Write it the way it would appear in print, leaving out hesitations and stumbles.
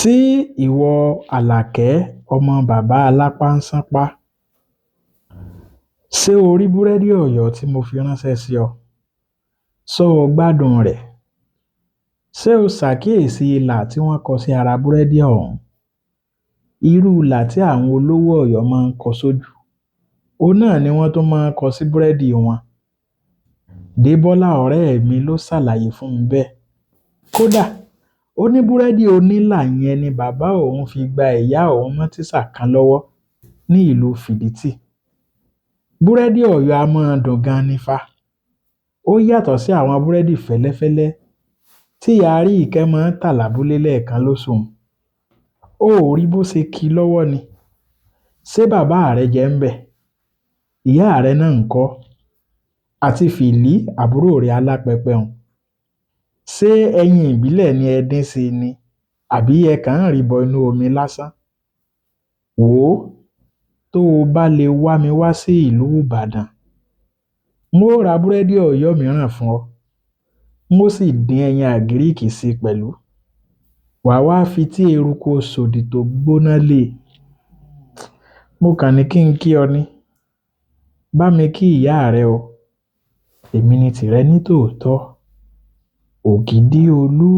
Sí ìwọ Àlàkẹ́ ọmọ bàbá alápáńṣánpá, ṣé o rí búrẹ́dì Ọ̀yọ́ tí mo fi ránṣẹ́ sí ọ? Ṣó o gbádùn rẹ̀? Ṣé o ṣàkíyèsí ìlà tí wọ́n kọ sí ara búrẹ́dì ọ̀hún? Irú ìlà tí àwọn olówó Ọ̀yọ́ máa ń kọ sójú, òun náà ni wọ́n tún máa ń kọ sí búrẹ́dì wọn. Débọ́lá ọ̀rẹ́ mi ló ṣàlàyé fún mi bẹ́ẹ̀. Kódà ó ní búrẹ́dì onílà yẹn ni bàbá òun fi gba ìyá òun mọ́ tíṣà kan lọ́wọ́ ní ìlú Fìdítì. Búrẹ́dì Ọ̀yọ́ a máa dùn gan ni fa. Ó yàtọ̀ sí àwọn búrẹ́dì fẹ́lẹ́fẹ́lẹ́ tí ìyá Àríkẹ́ máa ń tà lábúlé lẹ́ẹ̀kan lóṣù. Ó ò rí bó ṣe kí lọ́wọ́ ni. Ṣé bàbá rẹ jẹ́ ń bẹ̀? Ìyá rẹ náà ń kọ́? Àti Fìlí àbúrò rẹ̀ alápẹpẹ hùn. Ṣé ẹyin ìbílẹ̀ ni ẹ dín sí ni àbí ẹ kàn ń rì bọ inú omi lásán? Wò ó, tó o bá lè wá mi wá sí ìlú Ìbàdàn, n ó ra búrẹ́dì Ọ̀yọ́ mìíràn fún ọ. N ó sì dín ẹyin àgíríkì sí pẹ̀lú. Wàá wá fi tí eruku sòdì tó gbóná lé. Mo kàn ní kí n kí ọ ní. Bá mi kí ìyá rẹ o. Èmi ni tìrẹ ní tòótọ́. Ògìdì Olú.